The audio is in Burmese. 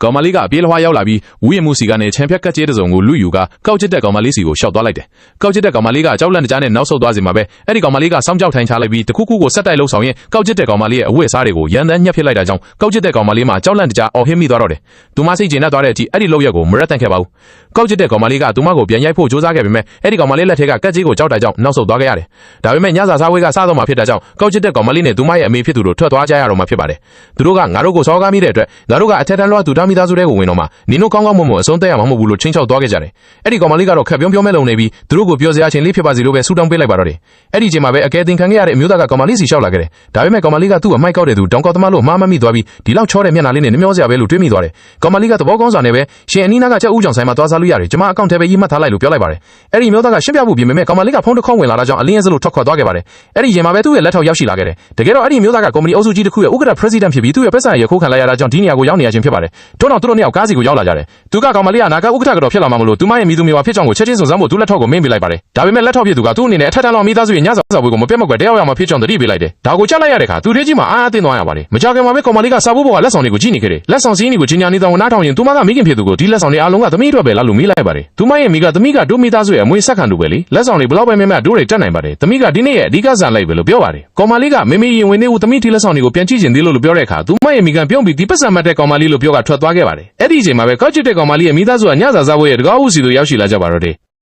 ကောင်မလေးကပြေးလွှားရောက်လာပြီးဝူးရမှုစီကနေချန်ဖြက်ကက်ကျဲတစုံကိုလူယူကကောက်ချစ်တဲ့ကောင်မလေးစီကိုရှောက်သွားလိုက်တယ်။ကောက်ချစ်တဲ့ကောင်မလေးကကြောက်လန့်တကြားနဲ့နောက်ဆုတ်သွားစီမှာပဲအဲ့ဒီကောင်မလေးကစောင့်ကြောက်ထိုင်ချလိုက်ပြီးတခုခုကိုဆက်တိုက်လှုပ်ဆောင်ရင်ကောက်ချစ်တဲ့ကောင်မလေးရဲ့အဝတ်အစားတွေကိုရန်တမ်းညှက်ပစ်လိုက်တာကြောင့်ကောက်ချစ်တဲ့ကောင်မလေးမှာကြောက်လန့်တကြားအော်ဟစ်မိသွားတော့တယ်။သူမစိတ်ကျဉ်သွားတဲ့အထိအဲ့ဒီလောက်ရက်ကိုမရက်တန့်ခဲ့ပါဘူး။ကောက်ချစ်တဲ့ကောင်မလေးကသူမကိုပြန်ရိုက်ဖို့ကြိုးစားခဲ့ပေမဲ့အဲ့ဒီကောင်မလေးလက်ထဲကကက်ကြီးကိုကြောက်တာကြောင့်နောက်ဆုတ်သွားခဲ့ရတယ်။ဒါပေမဲ့ညစာစားဝေးကစားတော့မှဖြစ်တာကြောင့်ကောက်ချစ်တဲ့ကောင်မလေးနဲ့သူမရဲ့အမေဖြစ်သူတို့ထွက်သွားကြရတော့မှဖြစ်ပါတယ်။သူတို့ကငါတို့ကိုစောကားမိတဲ့အတွက်ငါတို့ကအထက်တန်းလွှားသူသားမိသားစုတွေကိုဝင်တော့မှနင်တို့ကောင်းကောင်းမွန်မွန်အဆုံးသက်ရမှာမဟုတ်ဘူးလို့ချင်းချောက်သွားခဲ့ကြတယ်။အဲ့ဒီကောင်မလေးကတော့ခက်ပြုံးမဲ့လုံနေပြီးသူတို့ကိုပြောစရာချင်းလေးဖြစ်ပါစီလို့ပဲဆူတောင်းပေးလိုက်ပါတော့တယ်။အဲ့ဒီချိန်မှာပဲအကဲတင်ခံခဲ့ရတဲ့အမျိုးသားကကောင်မလေးစီလျှောက်လာခဲ့တယ်။ဒါပေမဲ့ကောင်မလေးကသူ့အမိုက်ကောက်တဲ့သူတောင်ကောက်သမားလို့မှားမှတ်မိသွားပြီးဒီလောက်ချောတဲ့မျက်နှာလေးနဲ့နှမျောစရာပဲလို့တွေးမိသွားတယ်။ကောင်မလေးကသဘောကောင်းစွာနဲ့ပဲရှင်အနီးနားကချက်ဦးကြောင်ဆိုင်မှာသွားစားလို့ရတယ်။ကျွန်မအကောင့်ထဲပဲရေးမှတ်ထားလိုက်လို့ပြောလိုက်ပါတယ်။အဲ့ဒီမျိုးသားကရှင်းပြဖို့ပြင်ပေမဲ့ကောင်မလေးကဖုန်းတစ်ခေါက်ဝင်လာတာကြောင့်အလင်းရဲစလို့ထွက်ခွာသွားခဲ့ပါတယ်။အဲ့ဒီရင်မှာပဲသူ့ရဲ့လက်ထောက်ရောက်ရှိလာခဲ့တယ်။တကယ်တော့အဲ့ဒီမျိုးသားကကုမ္ပဏီအုပ်စုကြီးတစ်ခုရဲ့ဥက္ကဋ္ဌ president ဖြစ်ပြီးသူ့ရဲ့ပတ်စံရခိုးခံလိုက်ရတာကြောင့်ဒီနေရာကိုရောက်နေရခြင်းဖြစ်ပါတယ်။တို့တော့သူတို့နှစ်ယောက်ကားစီကိုရောက်လာကြတယ်။သူကကောင်မလေးကနာကဥက္ကဋ္ဌကတော့ဖြစ်လာမှာမလို့သူမရဲ့မိသူမျိုးဖြစ်ကြောင်းကိုချက်ချင်းစုံစမ်းဖို့သူ့လက်ထောက်ကိုမင်းပေးလိုက်ပါတယ်။ဒါပေမဲ့လက်ထောက်ဖြစ်သူကသူ့အနေနဲ့အထက်တန်းလောက်မိသားစုရဲ့ညစာပွဲကိုမပြတ်မကွက်တရားရမှာဖြစ်ကြောင်းသတိပေးလိုက်တယ်။ဒါကိုကြားလိုက်ရတဲ့အခါသူတည်းကြီးမှာအားအသင့်သွားရပါတယ်။မကြောက်ခင်မှာပဲကောင်မလေးကစာဖို့ဘောကလက်ဆောင်တွေကိုကြည့်နေခဲ့တယ်။လက်ဆောင်စည်းတွေကိုကြီးညာနေတောင်နားထောင်ရင်သူမကမိခင်ဖြစ်သူကိုဒီလက်ဆောင်တွေအားလုံးကသမီးအတွက်ပဲလားလို့မေးလိုက်ပါတယ်။သူမရဲ့မိကသမီးကတို့မိသားစုရဲ့အမွေဆက်ခံသူပဲလေ။လက်ဆောင်တွေဘလောက်ပဲမဲတို့တွေတက်နိုင်ပါတယ်။သမီးကဒီနေ့ရဲ့အဓိကဇာတ်လိုက်ပဲလို့ပြောပါတယ်။ကောင်မလေးကမေမေရင်ဝင်နေဦးသမီးဒီလက်ဆောင်တွေကိုပြန်ကြည့်ချင်သေးလို့ပြောတဲ့အခါသူမရဲ့မိကပြုံးပြီးဒီပတ်စံမတ်တဲ့ကောင်မလေးလို့ပြောကထွက်သွားခဲ့ပါတယ်။အဲ့ဒီအချိန်မှာပဲကောက်ချစ်တဲ့ကောင်မလေးရဲ့မိသားစုကညစာစားပွဲရဲ့တကားဦးစီတို့ရောက်ရှိလာကြပါတော့တယ်။